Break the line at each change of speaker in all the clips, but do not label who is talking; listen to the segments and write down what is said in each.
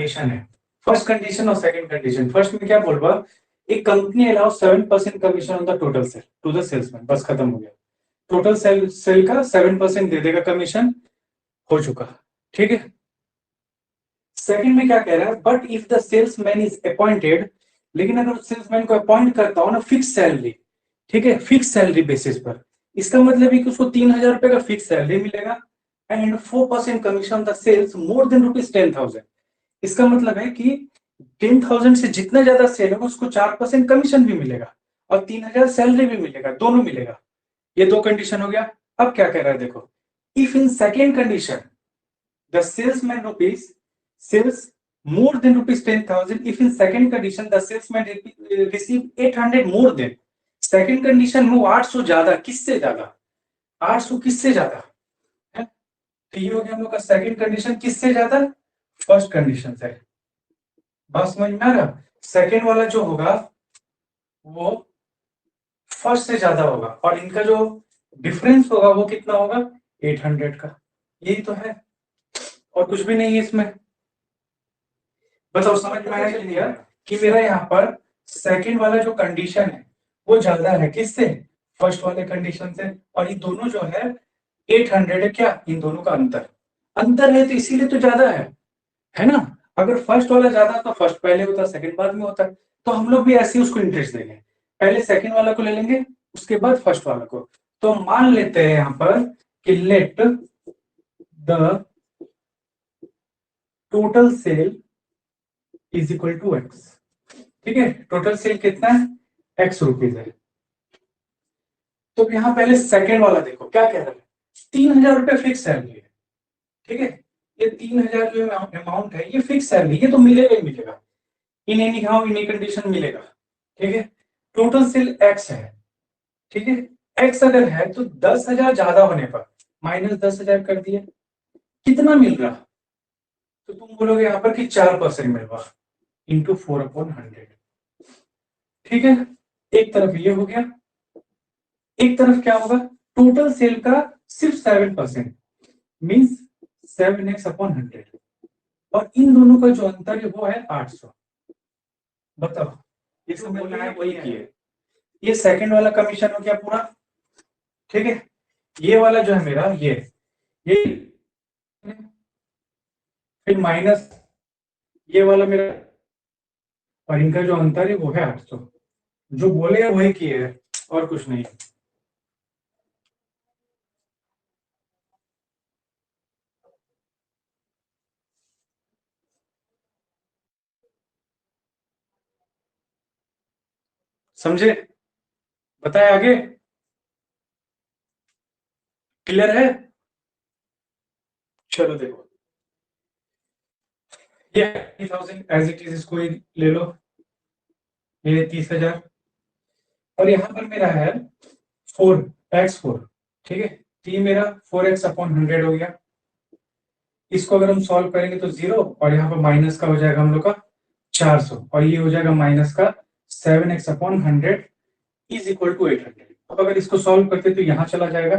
Condition है, first condition और second condition. First में क्या बोल रहा, एक company allow 7% commission on the total sale to the salesman, बस खत्म हो गया। टोटल सेल का 7% दे देगा कमीशन, हो चुका, ठीक है। सेकंड में क्या कह रहा है, but if the salesman is appointed, लेकिन अगर सेल्समैन को अपॉइंट करता हो ना फिक्स सैलरी, ठीक है, फिक्स सैलरी बेसिस पर, इसका मतलब है कि उसको 3,000 रुपए का फिक्स सैलरी मिलेगा and 4% commission the sales more than ₹10,000। इसका मतलब है कि 10,000 से जितना ज्यादा सेल होगा उसको 4% कमीशन भी मिलेगा और 3,000 सैलरी भी मिलेगा, दोनों मिलेगा। ये दो कंडीशन हो गया। अब क्या कह रहा है देखो, if in second condition the salesman rupees sales more than ₹10,000, if in second condition the salesman receive 800 more than, second condition में वो 800 ज्यादा, किससे ज्यादा, 800 किससे ज्यादा है, तो ये हो गया हम लोग का सेकंड कंडीशन, किससे ज्यादा, फर्स्ट कंडीशन से। बात समझ में आ रहा, सेकंड वाला जो होगा वो फर्स्ट से ज्यादा होगा और इनका जो डिफरेंस होगा वो कितना होगा, 800 का। यही तो है और कुछ भी नहीं है इसमें। बताओ समझ में आया कि नहीं आया कि मेरा यहाँ पर सेकंड वाला जो कंडीशन है वो ज्यादा है किससे, फर्स्ट वाले कंडीशन से, और ये दोनों जो है 800 है, क्या इन दोनों का अंतर, अंतर है तो इसीलिए तो ज्यादा है ना। अगर फर्स्ट वाला ज्यादा तो फर्स्ट पहले होता, सेकंड बाद में होता, तो हम लोग भी ऐसे ही उसको इंटरेस्ट देंगे, पहले सेकंड वाला को ले लेंगे उसके बाद फर्स्ट वाला को। तो मान लेते हैं यहाँ पर कि let the total sale is equal to x, ठीक है, टोटल सेल कितना है, एक्स रुपीज है। तो यहां पहले सेकंड वाला देखो क्या कह रहा है, 3,000 रुपए फिक्स सैलरी है, ठीक है, ये 3,000 जो अमाउंट है ये फिक्स सैलरी, ये तो मिलेगा ही मिलेगा, in any how in condition मिलेगा, ठीक है। टोटल सेल एक्स है, ठीक है, एक्स अगर है तो 10,000 ज्यादा होने पर -10,000 कर दिए, कितना मिल रहा, तो तुम बोलोगे यहाँ पर कि 4% मिल रहा इंटू 4/100, ठीक है। एक तरफ ये हो गया, एक तरफ क्या होगा, टोटल सेल का सिर्फ 7% मीन्स 7x/100, और इन दोनों का जो अंतर है वो है 800। बताओ इसको बोलना है वही किए, ये सेकंड वाला कमीशन हो गया पूरा, ठीक है। ये वाला जो है मेरा ये फिर माइनस ये वाला मेरा, और इनका जो अंतर है वो है 800, जो बोले वही किए है और कुछ नहीं। समझे, बताए आगे, क्लियर है। चलो देखो ये 30,000 एज इट इज, इसको ही ले लो, ये 30,000, और यहाँ पर मेरा है 4x4, ठीक है, तो ये मेरा 4x/100 हो गया। इसको अगर हम सॉल्व करेंगे तो 0, और यहाँ पर माइनस का हो जाएगा हम लोग का 400, और ये हो जाएगा माइनस का 7x/100 इज इक्वल टू 800। अब अगर इसको सॉल्व करते तो यहाँ चला जाएगा,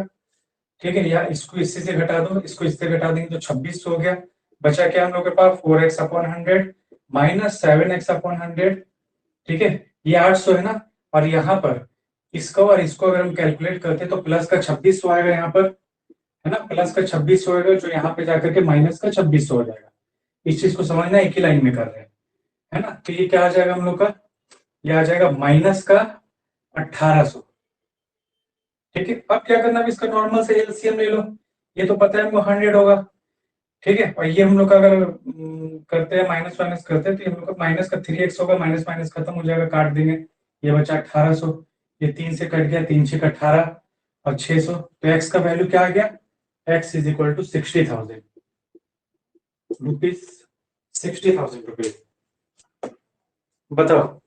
ठीक है, या इसको इससे से घटा दो, इसको इससे घटा देंगे तो 2600 हो गया। बचा क्या हम लोग के पास, 4x/100 माइनस 7x/100, ठीक है, ये 800 है ना, और यहाँ पर इसको और इसको अगर हम कैलकुलेट करते तो प्लस का 2600 आएगा यहाँ पर, है ना, प्लस का 2600 होगा जो यहाँ पे जाकर के माइनस का 2600 हो जाएगा। इस चीज को समझना, एक ही लाइन में कर रहे हैं, है ना। तो ये क्या आ जाएगा हम लोग का, ये आ जाएगा माइनस का 1800, ठीक है। अब क्या करना है, इसका नॉर्मल से एलसीएम ले लो, ये तो पता है हमको 100 होगा, ठीक है, और ये हम लोग का अगर करते हैं माइनस माइनस करते हैं तो हम लोग का माइनस का 3x होगा, माइनस माइनस खत्म हो जाएगा, काट देंगे, ये बचा 1800, ये 3 से कट गया, 3 6 18 और 600, तो x का वैल्यू क्या आ गया, x is equal to 60,000 rupees, 60,000 rupees. बताओ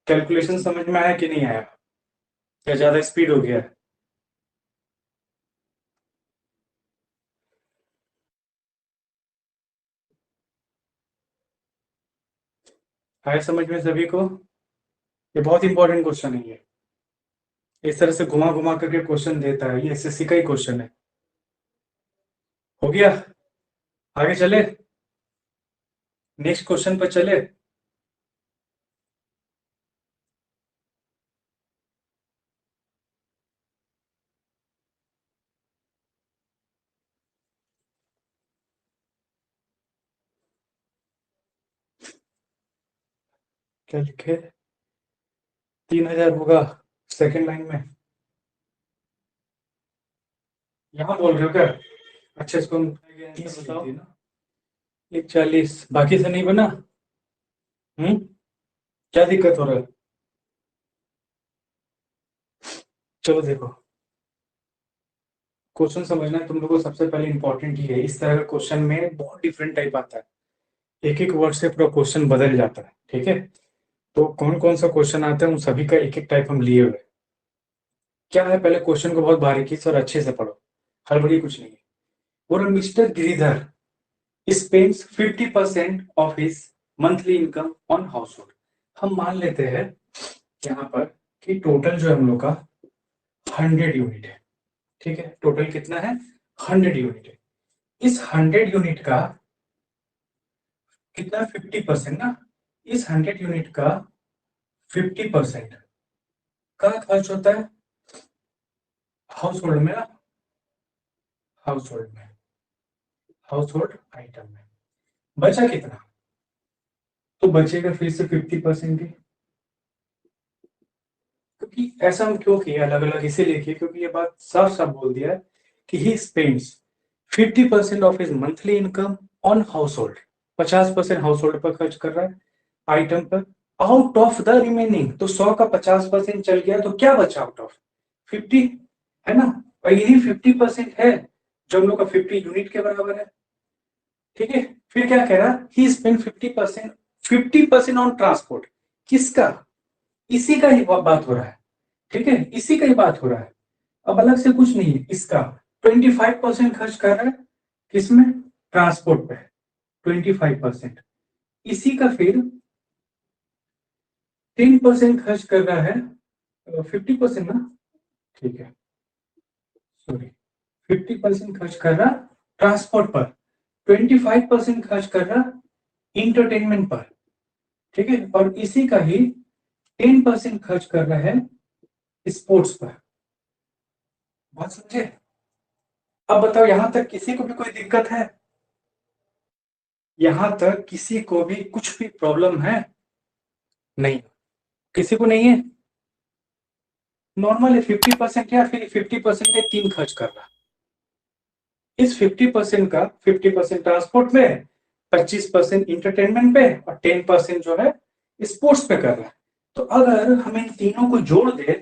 कैलकुलेशन समझ में आया कि नहीं आया, या ज्यादा स्पीड हो गया, आया समझ में सभी को, ये बहुत इंपॉर्टेंट क्वेश्चन है ये, इस तरह से घुमा घुमा करके क्वेश्चन देता है, ये एसएससी का ही क्वेश्चन है। हो गया, आगे चले, नेक्स्ट क्वेश्चन पर चले। क्या लिखे, 3000 होगा सेकंड लाइन में, यहाँ बोल रहे हो क्या? अच्छा, इसको हम बताओ, 140 बाकी से नहीं बना। क्या दिक्कत हो रहा है? चलो देखो, क्वेश्चन समझना है तुम लोगों को, सबसे पहले इंपॉर्टेंट ये है, इस तरह का क्वेश्चन में बहुत डिफरेंट टाइप आता है, एक एक वर्ड से पूरा क्वेश्चन बदल जाता है, ठीक है? तो कौन कौन सा क्वेश्चन आता है उन सभी का एक एक टाइप हम लिए हुए हैं। क्या है, पहले क्वेश्चन को बहुत बारीकी से और अच्छे से पढ़ो, हड़बड़ी कुछ नहीं है। और mister Giridhar spends 50% of his monthly income on house hold. हम मान लेते हैं यहाँ पर कि टोटल जो है हम लोग का 100 यूनिट है, ठीक है? टोटल कितना है? 100 यूनिट है। इस 100 यूनिट का कितना? 50% ना। इस 100 यूनिट का 50% का खर्च होता है हाउस होल्ड में ना, हाउस होल्ड में, हाउस होल्ड आइटम में। बचा कितना? तो बचेगा फिर से 50% ही। क्योंकि ऐसा हम क्यों किए अलग अलग, इसीलिए किए क्योंकि ये बात साफ साफ बोल दिया है कि he spends 50% of his monthly income on house hold. 50% house hold पर खर्च कर रहा है, आइटम पर। आउट ऑफ द रिमेनिंग, तो 100 का 50% चल गया तो क्या बचा आउट ऑफ 50, है ना? और यही 50% है जो हम लोग का 50 यूनिट के बराबर है, ठीक है? फिर क्या कह रहा है, ही स्पेंड 50%, 50% ऑन ट्रांसपोर्ट। किसका? इसी का ही बात हो रहा है, ठीक है? इसी का ही बात हो रहा है, अब अलग से कुछ नहीं है। इसका 25% खर्च कर रहा है, किसमें? ट्रांसपोर्ट पे 25%। इसी का फिर 10% खर्च कर रहा है, 50% ना, ठीक है, सॉरी, 50% खर्च कर रहा ट्रांसपोर्ट पर, 25% खर्च कर रहा इंटरटेनमेंट पर, ठीक है? और इसी का ही 10% खर्च कर रहा है स्पोर्ट्स पर। बात समझे? अब बताओ, यहां तक किसी को भी कोई दिक्कत है? यहां तक किसी को भी कुछ भी प्रॉब्लम है? नहीं, किसी को नहीं है। नॉर्मल है, 50% या फिर 50% के 3 खर्च कर रहा। इस 50% का 50% ट्रांसपोर्ट में, 25% इंटरटेनमेंट पे और 10% जो है स्पोर्ट्स पे कर रहा है। तो अगर हम इन तीनों को जोड़ दे,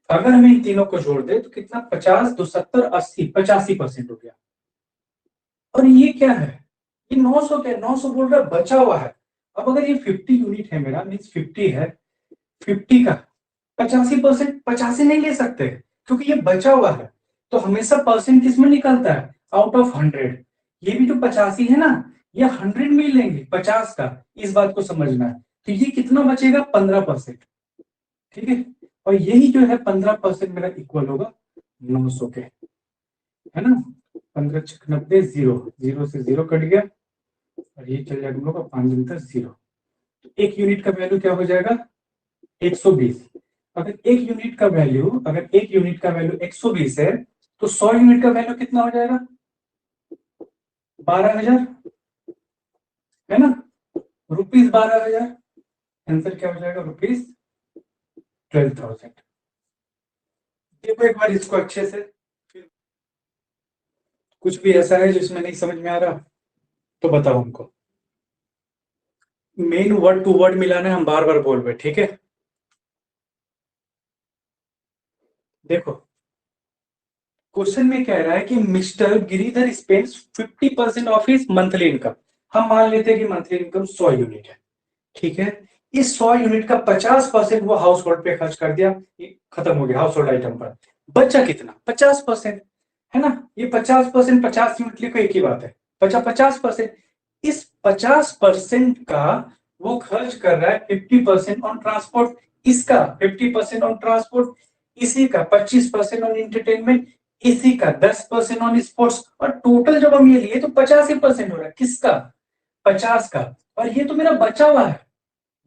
अगर हम इन तीनों को जोड़ दे तो कितना? 50 2 70 80 85% हो गया। और ये क्या है? ये 900 क्या? 900 बोल रहा है बचा हुआ है। अब अगर ये 50 यूनिट है मेरा, मीन्स 50 है, 50 का 85%, 85 नहीं ले सकते क्योंकि ये बचा हुआ है। तो हमेशा परसेंट किस में निकलता है? Out of 100। ये भी तो 85 है ना, ये 100 में ही लेंगे 50 का, इस बात को समझना है। तो ये कितना बचेगा? 15%, ठीक है? और यही जो है 15% मेरा इक्वल होगा 900 के, है ना? 15 6 90, जीरो, जीरो से जीरो कट गया और ये चल जाएगा हम लोग का 5 दिन तक जीरो। तो एक यूनिट का वैल्यू क्या हो जाएगा? 120। अगर एक यूनिट का वैल्यू, अगर एक यूनिट का वैल्यू 120 है तो 100 यूनिट का वैल्यू कितना हो जाएगा? 12,000, है ना? रुपीज 12,000। आंसर क्या हो जाएगा? रुपीज 12,000। देखो एक बार इसको अच्छे से, कुछ भी ऐसा है जिसमें नहीं समझ में आ रहा तो बताओ हमको। मेन वर्ड टू वर्ड मिलाना है, हम बार बार बोल रहे, ठीक है? देखो, क्वेश्चन में कह रहा है कि mister Giridhar spends 50% of his monthly income. हम मान लेते हैं कि मंथली इनकम 100 यूनिट है, ठीक है? इस 100 यूनिट का 50% वो हाउस होल्ड पे खर्च कर दिया, खत्म हो गया हाउस होल्ड आइटम पर। बचा कितना? 50%, है ना? ये 50%, 50 यूनिट लिखो, एक ही बात है, बचा 50%। इस 50% का वो खर्च कर रहा है 50% ऑन ट्रांसपोर्ट। इसका 50% ऑन ट्रांसपोर्ट, इसी का 25% ऑन एंटरटेनमेंट, इसी का 10% ऑन स्पोर्ट्स, और टोटल जब हम ये लिए तो 85% हो रहा है। किसका? 50 का। और ये तो मेरा बचा हुआ है,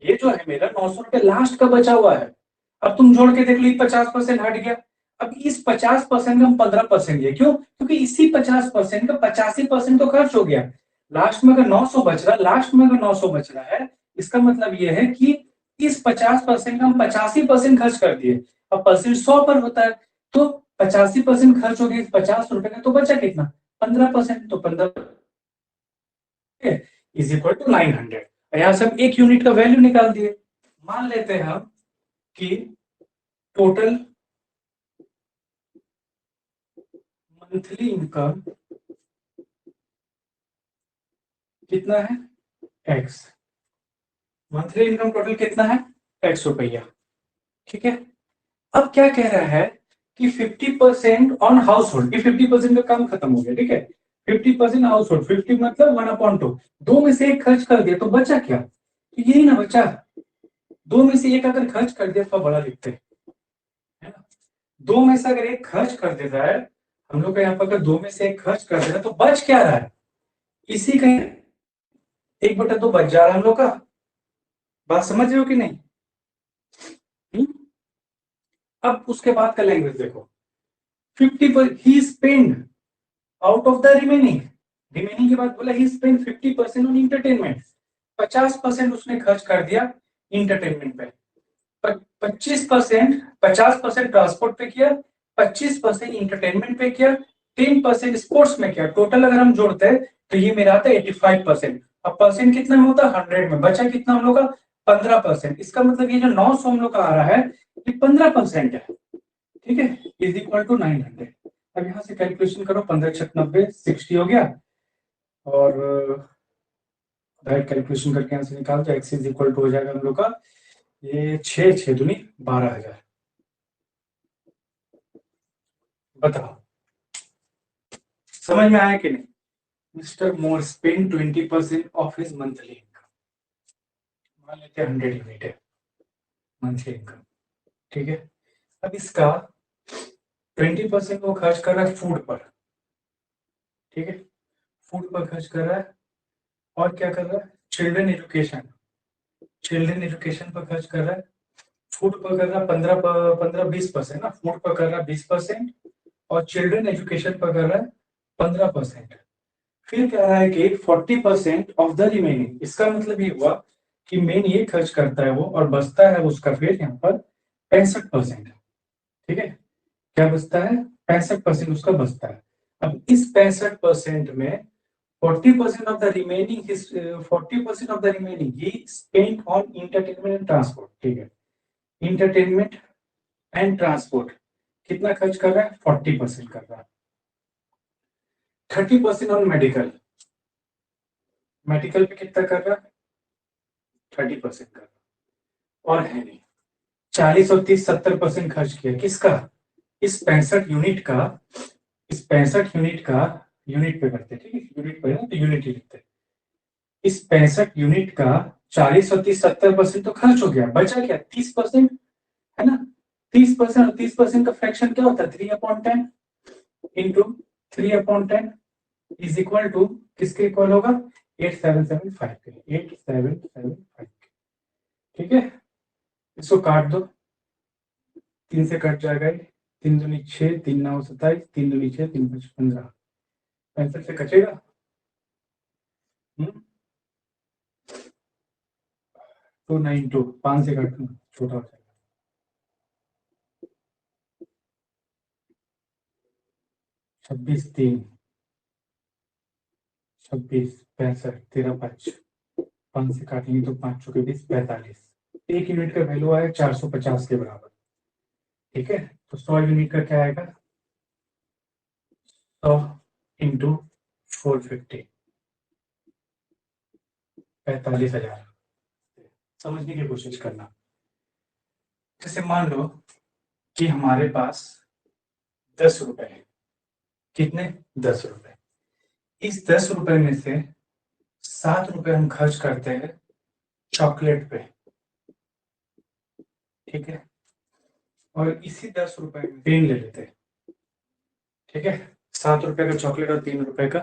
ये जो है मेरा 900 रुपए लास्ट का बचा हुआ है। अब तुम जोड़ के देख लो, 50% हट गया। अब इस 50% का हम 15% लिए, क्यों? क्योंकि इसी 50% का 85% तो खर्च हो गया। लास्ट में अगर 900 बच रहा, लास्ट में अगर 900 बच रहा है, इसका मतलब ये है कि इस 50% का हम 85% खर्च कर दिए। अब परसेंट 100 पर होता है, तो 85% खर्च हो गया, 50 रुपए का तो बचा कितना? 15%। तो 15 इज इक्वल टू 900। यहां से हम एक यूनिट का वैल्यू निकाल दिए। मान लेते हैं हम कि टोटल मंथली इनकम कितना है? एक्स। मंथली इनकम टोटल कितना है? एक्स रुपया। ठीक है। अब क्या कह रहा है कि 50% ऑन हाउस होल्ड, 50% का काम खत्म हो गया। ठीक है, 50% हाउस होल्ड, 50 मतलब 1/2, दो में से एक खर्च कर दिया तो बचा क्या? तो यही ना बचा। दो में से एक अगर खर्च कर दिया तो बड़ा लिखते हैं, है ना? दो में से अगर एक खर्च कर देता है, हम लोग का यहाँ पर अगर दो में से एक खर्च कर देता है तो बच क्या रहा है? इसी का 1/2 बच जा रहा है हम लोग का। बात समझ रहे हो कि नहीं? हुँ? अब उसके बाद का लैंग्वेज देखो। 50 पर ही spend out of the remaining, remaining के बाद बोला ही स्पेंड 50% ऑन एंटरटेनमेंट, 50% उसने खर्च कर दिया इंटरटेनमेंट पे। 25%, 50% ट्रांसपोर्ट पे किया, 25% इंटरटेनमेंट पे किया, 10% स्पोर्ट्स में किया। टोटल अगर हम जोड़ते हैं तो ये मेरा आता है 85%। अब परसेंट कितना में होता है? 100 में। बचा कितना हम लोग का? 15%। इसका मतलब ये जो 900 हम लोग का आ रहा है, ये 15% है। ठीक है, इज इक्वल टू 900। अब यहाँ से कैलकुलेशन करो, 15 छक 90, 60 हो गया। और डायरेक्ट कैलकुलेशन करके यहाँ से निकाल तो एक्स इज इक्वल टू हो जाएगा हम लोग का, ये 6 दूनी 12,000। बताओ समझ में आया कि नहीं? Mister more spend 20% of his monthly income. मान लेते हैं 100 यूनिट है मंथली इनकम। ठीक है, अब इसका 20% वो खर्च कर रहा है फूड पर। ठीक है, फूड पर खर्च कर रहा है। और क्या कर रहा है? चिल्ड्रन एजुकेशन, चिल्ड्रन एजुकेशन पर खर्च कर रहा है। फूड पर कर रहा है 15-20% ना, फूड पर कर रहा है 20%, और चिल्ड्रन एजुकेशन पर कर रहा है 15%। फिर कह रहा है कि 40% ऑफ द रिमेनिंग, इसका मतलब ये हुआ कि मेन ये खर्च करता है वो, और बचता है उसका फिर यहाँ पर 65%। ठीक है, क्या बचता है? 65% उसका बचता है। अब इस 65% में 40% of the remaining, 40% of the remaining he spent on entertainment and transport. ठीक है, इंटरटेनमेंट एंड ट्रांसपोर्ट कितना खर्च कर रहा है? 40% कर रहा है। 30% ऑन मेडिकल, मेडिकल पे कितना कर रहा है? 30% कर रहा है। और है नहीं, 40 और 30, 70% खर्च किया। किसका? इस 65 यूनिट का, इस 65 यूनिट का, यूनिट पे करते, ठीक है, यूनिट पे है ना तो यूनिट ही लिखते हैं। इस 65 यूनिट का 40 और 30, 70% तो खर्च हो गया, बचा क्या? 30%, है ना? 30% और 30% का फ्रैक्शन क्या होता है? 3/10 इंटू 3/10 इज इक्वल टू किसके इक्वल होगा? 8775 के, 8775। ठीक है, इसको काट दो, 3 से कट जाएगा ये, 3 दूनी 6, 3 9 27, 3 दूनी 6, 3 5 15, 65 से कटेगा। 292, 5 से काटना छोटा हो जाएगा। 26 3, 26 65, 13 5, 5 से काटेंगे तो 5 चौके 20, 45। एक यूनिट का वैल्यू आया 450 के बराबर। ठीक है, तो 100 यूनिट का क्या आएगा? 100 इंटू 450, 45,000। समझने की कोशिश करना। जैसे मान लो कि हमारे पास 10 रुपए है। कितने? 10 रुपए। इस 10 रुपए में से 7 रुपए हम खर्च करते हैं चॉकलेट पे। ठीक है, और इसी 10 रुपए में पेन ले लेते, ठीक है, 7 रुपए का चॉकलेट और 3 रुपए का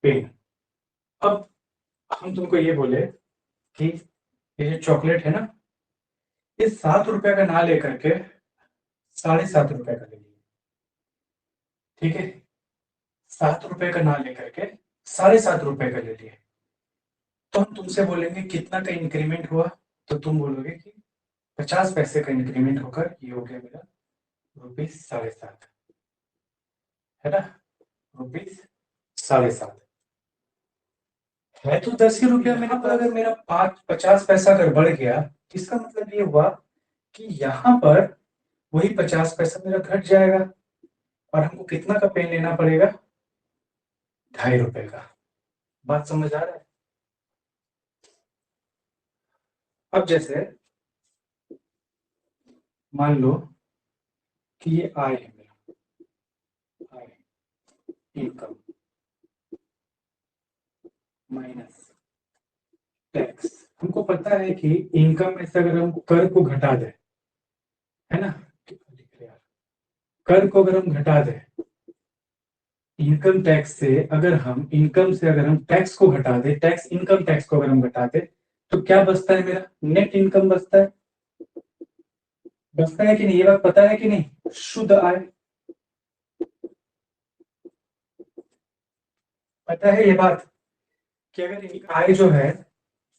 पेन। अब हम तुमको ये बोले कि ये जो चॉकलेट है ना, ये 7 रुपए का ना लेकर के 7.5 रुपए का ले लीजिए, ठीक है, 7 रुपए का ना लेकर के 7.5 रुपए का ले लिए। तो हम तुमसे बोलेंगे कितना का इंक्रीमेंट हुआ, तो तुम बोलोगे कि 50 पैसे का इंक्रीमेंट होकर ये हो गया मेरा ₹7.5, है ना, ₹7.5 है तो 10 ही रुपया मेरे पास। अगर मेरा 50 पैसा अगर बढ़ गया, इसका मतलब ये हुआ कि यहाँ पर वही 50 पैसा मेरा घट जाएगा और हमको कितना का पेन लेना पड़ेगा, ₹2.5 का। बात समझ आ रहा है? अब जैसे मान लो कि ये आय है मेरा, आय इनकम माइनस टैक्स। हमको पता है कि इनकम में से अगर हम कर को घटा दें, है ना, कर को अगर हम घटा दें इनकम टैक्स से, अगर हम इनकम से अगर हम टैक्स को घटा दें, टैक्स इनकम टैक्स को अगर हम घटा दें, तो क्या बचता है मेरा, नेट इनकम बचता है। बचता है कि नहीं, ये बात पता है कि नहीं, शुद्ध आय। पता है ये बात कि अगर आय जो है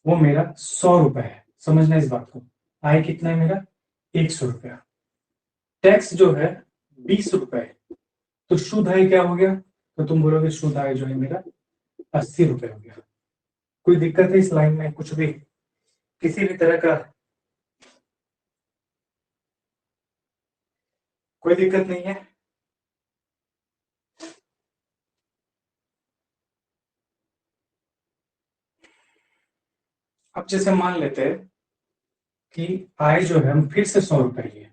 वो मेरा 100 रुपए है, समझना इस बात को, आय कितना है मेरा, 100 रुपया, टैक्स जो है 20 रुपए, तो शुद्ध आय क्या हो गया, तो तुम बोलोगे शुद्ध आय जो है मेरा 80 रुपए हो गया। कोई दिक्कत है इस लाइन में, कुछ भी किसी भी तरह का कोई दिक्कत नहीं है? अब जैसे मान लेते हैं कि आय जो है हम फिर से 100 रुपए लिए,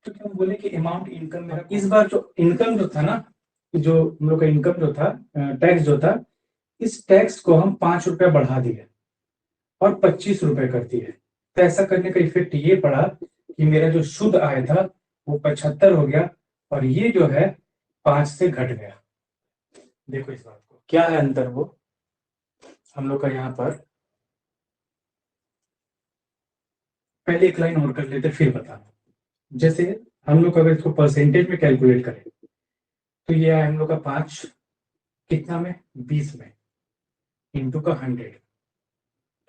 तो क्या हम बोले कि अमाउंट इनकम मेरा, इस बार जो इनकम जो था ना, जो हम लोग का इनकम जो था, टैक्स जो था, इस टैक्स को हम 5 रुपया बढ़ा दिए और 25 रुपए कर दिए। तो ऐसा करने का इफेक्ट ये पड़ा कि मेरा जो शुद्ध आय था वो 75 हो गया और ये जो है 5 से घट गया। देखो इस बात को, क्या है अंतर वो हम लोग का यहाँ पर, पहले एक लाइन और कर लेते फिर बता। जैसे हम लोग अगर इसको परसेंटेज में कैलकुलेट करें, तो ये है हम लोग का 5 कितना में, 20 में, इंटू का 100,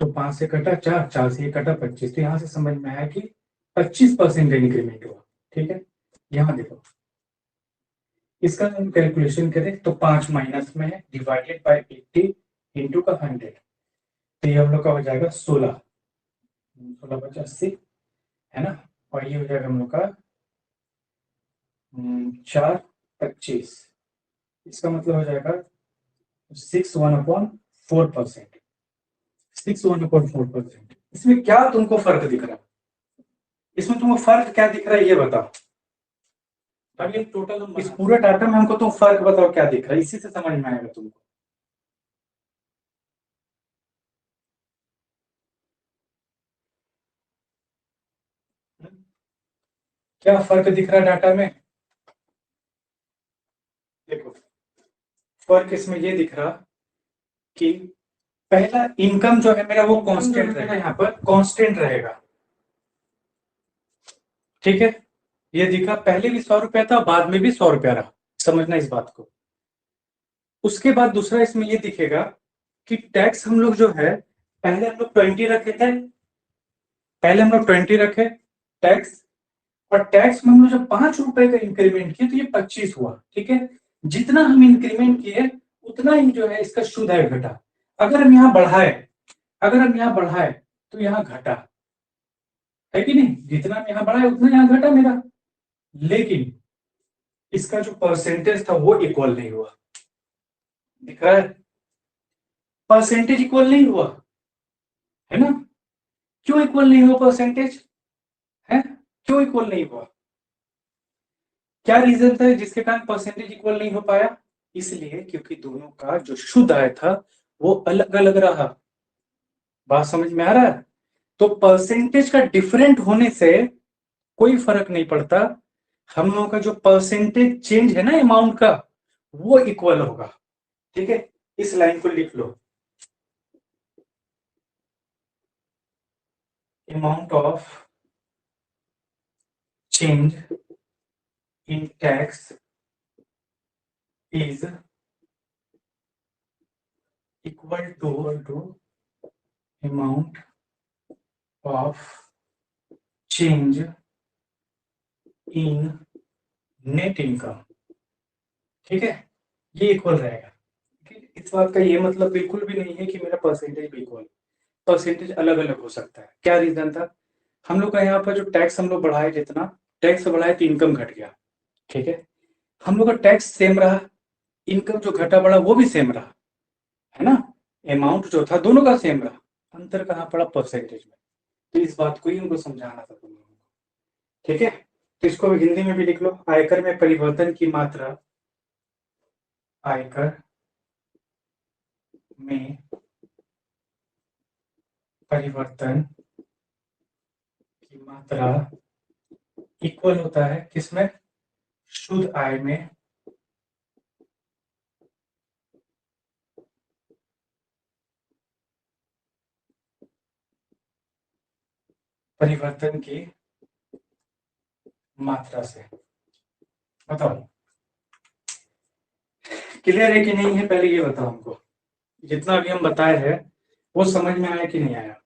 तो 5 से कटा 4, 4 से ये कटा 25, तो यहाँ से समझ में आया कि 25% का इंक्रीमेंट हुआ, ठीक है। यहाँ देखो, इसका हम कैलकुलेशन करें तो 5 माइनस में है, डिवाइडेड बाय 80 इंटू का 100, तो ये हम लोग का हो जाएगा 16, 16 × 80, है ना, और ये हो जाएगा हम लोग का 4 25, इसका मतलब हो जाएगा 61/4%, 61/4%। इसमें क्या तुमको फर्क दिख रहा है, इसमें तुमको फर्क क्या दिख रहा है ये बताओ। अभी टोटल इस पूरे डाटा में हमको तुम फर्क बताओ क्या दिख रहा है, इसी से समझ में आएगा तुमको। क्या फर्क दिख रहा है डाटा में, देखो फर्क इसमें ये दिख रहा कि पहला इनकम जो है मेरा वो कांस्टेंट रहेगा, यहाँ पर कांस्टेंट रहेगा, ठीक है। ये दिखा पहले भी 100 रुपया था, बाद में भी 100 रुपया रहा, समझना इस बात को। उसके बाद दूसरा इसमें ये दिखेगा कि टैक्स हम लोग जो है, पहले हम लोग 20 रखे थे, पहले हम लोग 20 रखे टैक्स, और टैक्स में हम लोग जब 5 रुपए का इंक्रीमेंट किए तो ये 25 हुआ, ठीक है। जितना हम इंक्रीमेंट किए उतना ही जो है इसका शुद्ध आय घटा। अगर हम यहाँ बढ़ाए, अगर हम यहाँ बढ़ाए तो यहाँ घटा, है कि नहीं, जितना हम यहाँ बढ़ाए उतना यहाँ घटा मेरा, लेकिन इसका जो परसेंटेज था वो इक्वल नहीं हुआ, दिख रहा है, परसेंटेज इक्वल नहीं हुआ, है ना। क्यों इक्वल नहीं हुआ परसेंटेज, है क्यों इक्वल नहीं हुआ, क्या रीजन था जिसके कारण परसेंटेज इक्वल नहीं हो पाया, इसलिए क्योंकि दोनों का जो शुद्ध आय था वो अलग अलग रहा। बात समझ में आ रहा है, तो परसेंटेज का डिफरेंट होने से कोई फर्क नहीं पड़ता, हम लोगों का जो परसेंटेज चेंज है ना अमाउंट का, वो इक्वल होगा। ठीक है, इस लाइन को लिख लो, amount of change in tax is equal to amount of change in net income. ठीक है, ये इक्वल रहेगा। इस बात का ये मतलब बिल्कुल भी नहीं है कि मेरा परसेंटेज भी इक्वल, परसेंटेज अलग अलग हो सकता है। क्या रीजन था, हम लोग का यहाँ पर जो टैक्स हम लोग बढ़ाए, जितना टैक्स बढ़ाए तो इनकम घट गया। ठीक है, हम लोग का टैक्स सेम रहा, इनकम जो घटा बढ़ा वो भी सेम रहा, है ना, अमाउंट जो था दोनों का सेम रहा, अंतर कहाँ पड़ा, परसेंटेज में। तो इस बात को ही उनको समझाना था तुम लोगों को। ठीक है, तो इसको हिंदी में भी लिख लो, आयकर में परिवर्तन की मात्रा, आयकर में परिवर्तन की मात्रा इक्वल होता है किसमें, शुद्ध आय में परिवर्तन की मात्रा से। बताओ क्लियर है कि नहीं है, पहले ये बताओ हमको, जितना भी हम बताए हैं वो समझ में आया कि नहीं आया।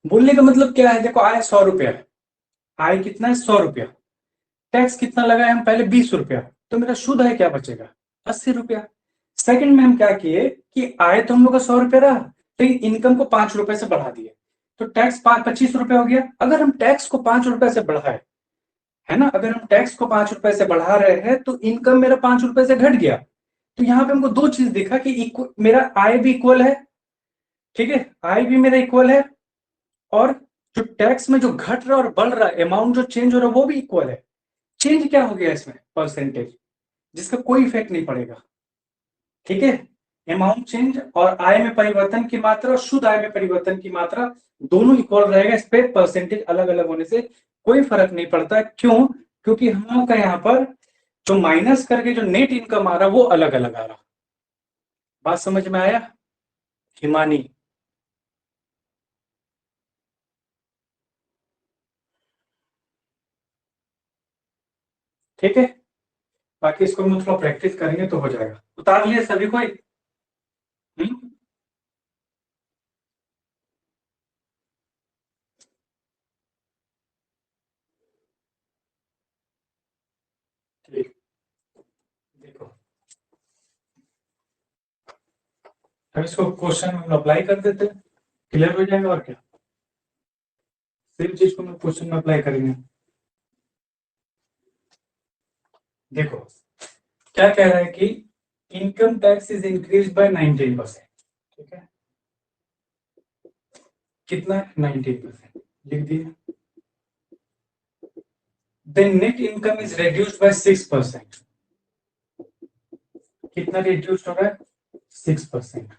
बोलने का मतलब क्या है, देखो आय 100 रुपया, आय कितना है 100 रुपया, टैक्स कितना लगाए हम पहले 20 रुपया, तो मेरा शुद्ध आय क्या बचेगा 80 रुपया। सेकंड में हम क्या किए कि आय तो हम लोग का 100 रुपया रहा, लेकिन इनकम को 5 रुपए से बढ़ा दिए, तो टैक्स 25 रुपया हो गया। अगर हम टैक्स को 5 रुपए से बढ़ाए, है ना, अगर हम टैक्स को 5 रुपए से बढ़ा रहे हैं तो इनकम मेरा 5 रुपए से घट गया। तो यहाँ पे हमको दो चीज दिखा कि मेरा आय भी इक्वल है, ठीक है, आय भी मेरा इक्वल है, और जो टैक्स में जो घट रहा और बढ़ रहा अमाउंट जो चेंज हो रहा है वो भी इक्वल है। चेंज क्या हो गया इसमें, परसेंटेज, जिसका कोई इफेक्ट नहीं पड़ेगा। ठीक है, अमाउंट चेंज और आय में परिवर्तन की मात्रा और शुद्ध आय में परिवर्तन की मात्रा दोनों इक्वल रहेगा, इस पे परसेंटेज अलग अलग होने से कोई फर्क नहीं पड़ता। क्यों, क्योंकि हम लोग का यहाँ पर जो माइनस करके जो नेट इनकम आ रहा वो अलग अलग आ रहा। बात समझ में आया हिमानी? ठीक है, बाकी इसको हम थोड़ा प्रैक्टिस करेंगे तो हो जाएगा। उतार लिए सभी कोई? हम्म, ठीक, देखो अब इसको क्वेश्चन में हम अप्लाई कर देते हैं, क्लियर हो जाएगा। और क्या, सेम चीज को हम क्वेश्चन में अप्लाई करेंगे। देखो क्या कह रहा है कि income tax is increase by 19%। ठीक है, कितना 19% लिख दिए। Then net income is reduced by 6%। कितना रिड्यूस हो रहा है, 6%।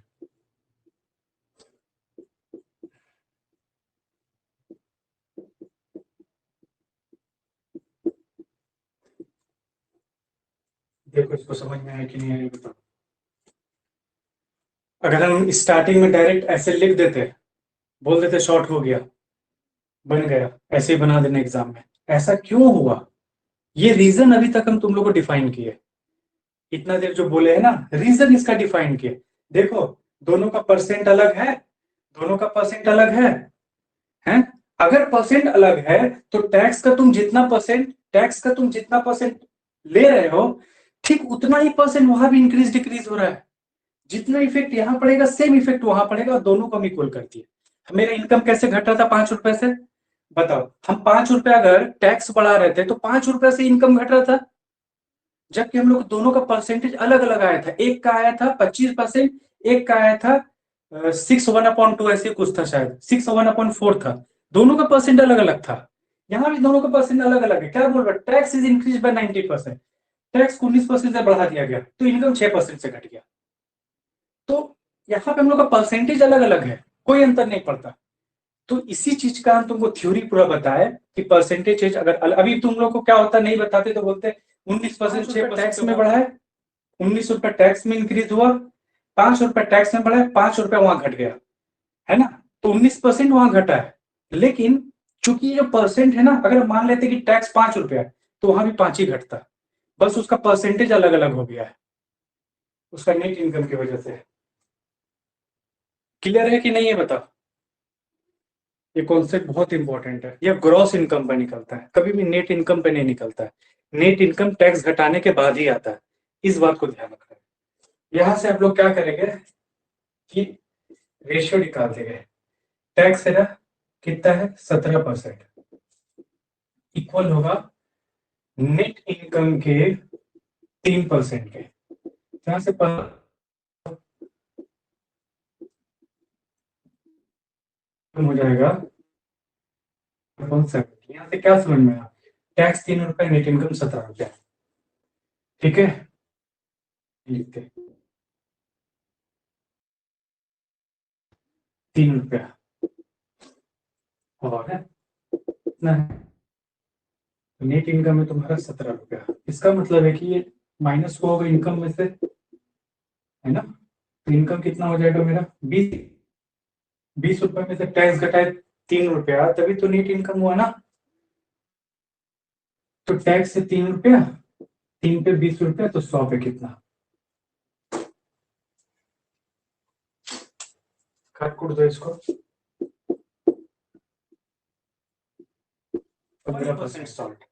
देखो इसको समझ में आया कि नहीं आया बताओ। अगर हम स्टार्टिंग में डायरेक्ट ऐसे लिख देते, बोल देते शॉर्ट हो गया, बन गया, ऐसे ही बना देना एग्जाम में, ऐसा क्यों हुआ, ये रीजन अभी तक हम तुम लोग को डिफाइन किए, इतना देर जो बोले है ना, रीजन इसका डिफाइन किए। देखो दोनों का परसेंट अलग है, दोनों का परसेंट अलग है, अगर परसेंट अलग है तो टैक्स का तुम जितना परसेंट ले रहे हो, ठीक उतना ही परसेंट वहां भी इंक्रीज डिक्रीज हो रहा है। जितना इफेक्ट यहां पड़ेगा सेम इफेक्ट वहां पड़ेगा, और दोनों को हम इक्वल करती है। मेरा इनकम कैसे घट रहा था 5 रुपए से, बताओ, हम 5 रुपए अगर टैक्स बढ़ा रहे थे तो 5 रुपए से इनकम घट रहा था, जबकि हम लोग दोनों का परसेंटेज अलग अलग आया था, एक का आया था 25%, एक का आया था 6/1/2, ऐसे कुछ था, शायद 6/1/4 था, दोनों का परसेंट अलग अलग था। यहाँ भी दोनों का परसेंट अलग अलग है। क्या बोल रहा है, tax is increase bye 90%, tax को 19% से बढ़ा दिया गया तो इनकम 6% से घट गया। तो यहाँ पे हम लोग का परसेंटेज अलग अलग है, कोई अंतर नहीं पड़ता। तो इसी चीज का हम तुमको थ्योरी पूरा बताया कि परसेंटेज चेंज अगर अभी तुम लोग को क्या होता नहीं बताते तो बोलते 19% 6% टैक्स में बढ़ा है, 19 रुपए टैक्स में इंक्रीज हुआ, 5 रुपए टैक्स में बढ़ा है, 5 रुपए वहां घट गया, है ना। तो 19% वहां घटा है। लेकिन चूंकि जो परसेंट है ना, अगर मान लेते कि टैक्स 5 रुपया है तो वहां भी 5 ही घटता, बस उसका परसेंटेज अलग अलग हो गया है उसका नेट इनकम की वजह से। क्लियर है कि नहीं है बताओ। ये कॉन्सेप्ट बहुत इंपॉर्टेंट है, ये ग्रॉस इनकम पर निकलता है, कभी भी नेट इनकम पे नहीं निकलता है। नेट इनकम टैक्स घटाने के बाद ही आता है, इस बात को ध्यान रखना है। यहां से आप लोग क्या करेंगे कि रेशियो निकाल देंगे। टैक्स है ना, कितना है 17%, इक्वल होगा नेट इनकम के 3% के। यहां से हो जाएगा 170। यहाँ से क्या समझ में आया, टैक्स 3 रुपए, नेट इनकम 17 रुपया, ठीक है। लिखते 3 रुपया और है कितना है, नेट इनकम है तुम्हारा 17 रुपया। इसका मतलब है कि ये माइनस को होगा इनकम में से, है ना। तो इनकम कितना हो जाएगा मेरा 20, 20 रुपए में से टैक्स घटाए 3 रुपया, तभी तो नेट इनकम हुआ ना। तो टैक्स से 3 रुपया, 3 पे 20 रुपया, तो 100 पे कितना, काट कुट दो इसको। 15% सॉल्ट,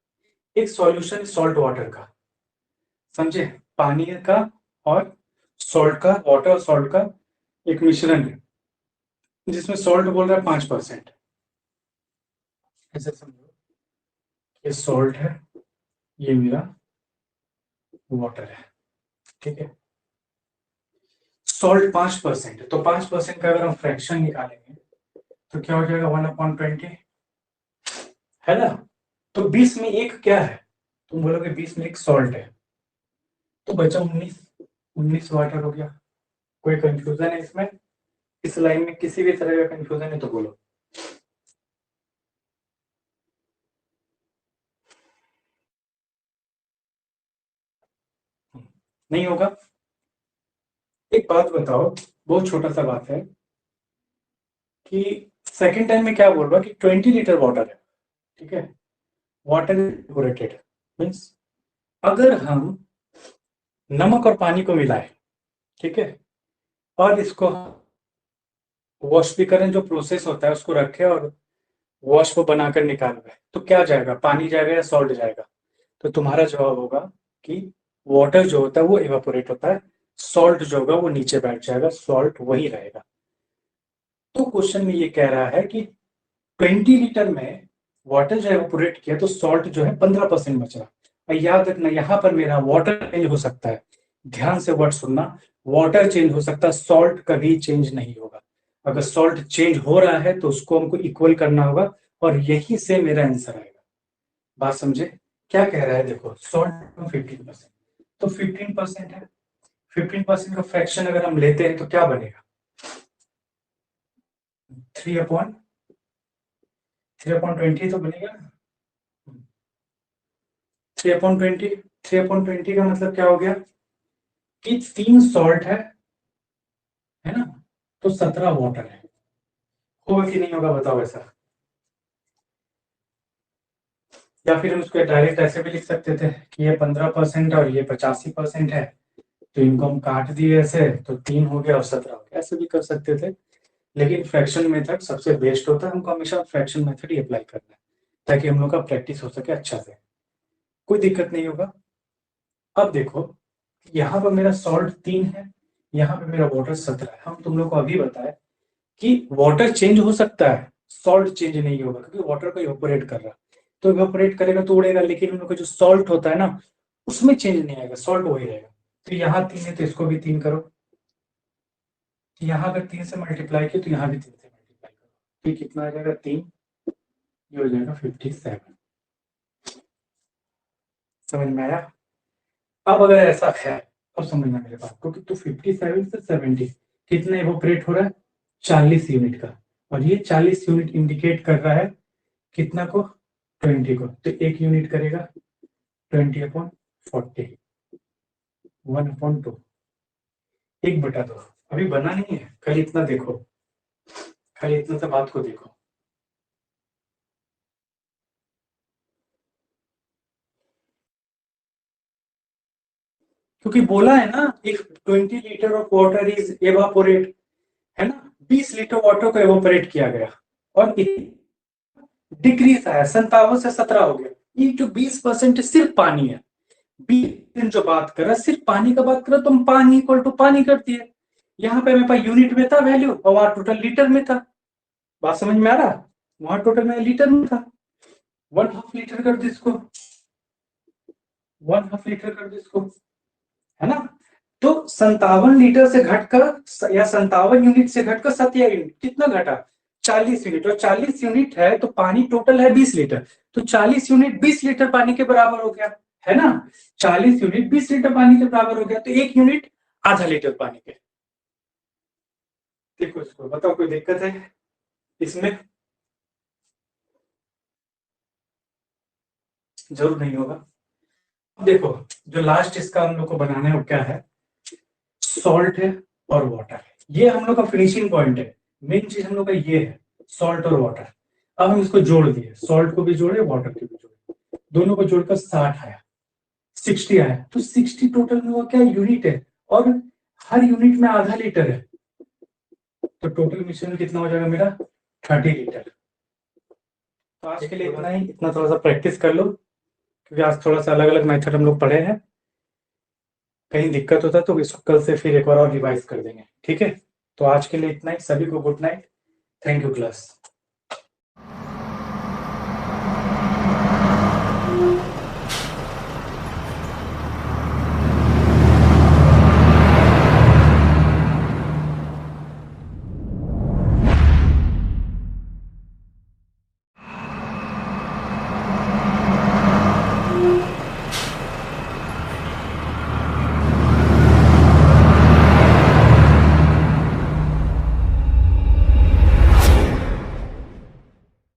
एक सॉल्यूशन सॉल्ट वाटर का, समझे, पानी का और सॉल्ट का, वाटर और सॉल्ट का एक मिश्रण है, जिसमें सॉल्ट बोल रहा है 5%। ऐसे समझो, ये सॉल्ट है, ये मेरा वाटर है, ठीक है। सॉल्ट 5% है, तो 5% का अगर हम फ्रैक्शन निकालेंगे तो क्या हो जाएगा 1/20, है ना। तो 20 में एक क्या है, तुम बोलोगे 20 में एक सॉल्ट है, तो बचा 19, 19 वाटर हो गया। कोई कंफ्यूजन है इसमें, इस लाइन में किसी भी तरह का कंफ्यूजन है तो बोलो। नहीं होगा। एक बात बताओ, बहुत छोटा सा बात है कि सेकंड टाइम में क्या बोल रहा कि 20 लीटर वाटर है, ठीक है। वाटर इवेपोरेटेड मीन्स अगर हम नमक और पानी को मिलाए, ठीक है, और इसको वॉश भी करें, जो प्रोसेस होता है उसको रखें और वॉश को बनाकर निकाल, तो क्या जाएगा, पानी जाएगा या सॉल्ट जाएगा। तो तुम्हारा जवाब होगा कि वाटर जो होता है वो इवेपोरेट होता है, सॉल्ट जो होगा वो नीचे बैठ जाएगा, सॉल्ट वही रहेगा। तो क्वेश्चन में ये कह रहा है कि 20 लीटर में वाटर जो इवेपोरेट किया तो सॉल्ट जो है 15% बच रहा। और याद रखना यहाँ पर मेरा वाटर चेंज हो सकता है, ध्यान से वर्ड सुनना, वाटर चेंज हो सकता है, सॉल्ट कभी चेंज नहीं होगा। अगर सॉल्ट चेंज हो रहा है तो उसको हमको इक्वल करना होगा, और यही से मेरा आंसर आएगा। बात समझे, क्या कह रहा है देखो, सॉल्ट 15%, तो 15% है, 15% का फ्रैक्शन अगर हम लेते हैं तो क्या बनेगा, 3/20 तो बनेगा ना। 3/20, 3/20 का मतलब क्या हो गया कि 3 सॉल्ट है ना, तो 17 वाटर है। होगा कि नहीं होगा बताओ ऐसा। या फिर हम उसको डायरेक्ट ऐसे भी लिख सकते थे कि ये 15% और ये 85% है, तो इनको हम काट दिए ऐसे, तो 3 हो गया और 17 हो गया, ऐसे भी कर सकते थे। लेकिन फ्रैक्शन मेथड सबसे बेस्ट होता है, हमको हमेशा फ्रैक्शन मेथड ही अप्लाई करना है, ताकि हम लोग का प्रैक्टिस हो सके अच्छा से, कोई दिक्कत नहीं होगा। अब देखो, यहाँ पर मेरा सॉल्ट 3 है, यहाँ पे मेरा वाटर 17 है। हम तुम लोग को अभी बताया कि वाटर चेंज हो सकता है, सॉल्ट चेंज नहीं होगा, क्योंकि वाटर को इवेपोरेट कर रहा है, तो इवेपोरेट करेगा तो उड़ेगा, लेकिन उन लोग का जो सॉल्ट होता है ना, उसमें चेंज नहीं आएगा, सॉल्ट वही रहेगा। तो यहाँ 3 है तो इसको भी 3 करो, यहाँ अगर 3 से मल्टीप्लाई किया तो यहाँ भी 3 से मल्टीप्लाई करो, तो ये कितना आ जाएगा 3, ये हो जाएगा 57। समझ में आया। अब अगर ऐसा है, अब समझना मेरे बात को कि तू 57 से 70 कितना इवोपरेट हो रहा है, 40 यूनिट का, और ये 40 यूनिट इंडिकेट कर रहा है कितना को, 20 को। तो 1 यूनिट करेगा 20/40, 1/2, 1/2। अभी बना नहीं है, खाली इतना देखो, खाली इतना सा बात को देखो। क्योंकि बोला है ना, if 20 litre of water is evaporate, है ना, 20 लीटर वाटर को एवापोरेट किया गया और डिक्रीज आया, 57 से 17 हो गया। ये जो 20% सिर्फ पानी है, 20 जो बात कर रहा है सिर्फ पानी का बात कर रहा, तुम पानी इक्वल टू पानी कर दिए। यहाँ पे मेरे पास यूनिट में था वैल्यू और वहां टोटल लीटर में था। बात समझ में आ रहा, वहां टोटल में लीटर में था। 1/2 लीटर कर दो इसको, 1/2 लीटर कर दो इसको, है ना। तो 57 लीटर से घटकर या 57 यूनिट से घटकर 17 यूनिट, कितना घटा, 40 यूनिट। और 40 यूनिट है तो पानी टोटल है 20 लीटर, तो 40 यूनिट 20 लीटर पानी के बराबर हो गया, है ना। 40 यूनिट 20 लीटर पानी के बराबर हो गया, तो 1 यूनिट आधा लीटर पानी के। देखो इसको, बताओ कोई दिक्कत है इसमें, जरूर नहीं होगा। देखो जो लास्ट इसका हम लोग को बनाना है वो क्या है, सॉल्ट है और वाटर है। ये हम लोग का फिनिशिंग पॉइंट है, मेन चीज हम लोग का ये है, सॉल्ट और वाटर। अब हम इसको जोड़ दिए, सॉल्ट को भी जोड़े, वाटर को भी जोड़े, दोनों को जोड़कर 60 आया, 60 आया। तो 60 टोटल में वो क्या यूनिट है, और हर यूनिट में आधा लीटर है, तो टोटल मिश्रण कितना हो जाएगा मेरा, 30 लीटर। तो आज के लिए इतना ही, इतना थोड़ा सा प्रैक्टिस कर लो, क्योंकि आज थोड़ा सा अलग अलग मेथड हम लोग पढ़े हैं। कहीं दिक्कत होता है तो इसको कल से फिर एक बार और रिवाइज कर देंगे, ठीक है। तो आज के लिए इतना ही, सभी को good night, thank you class.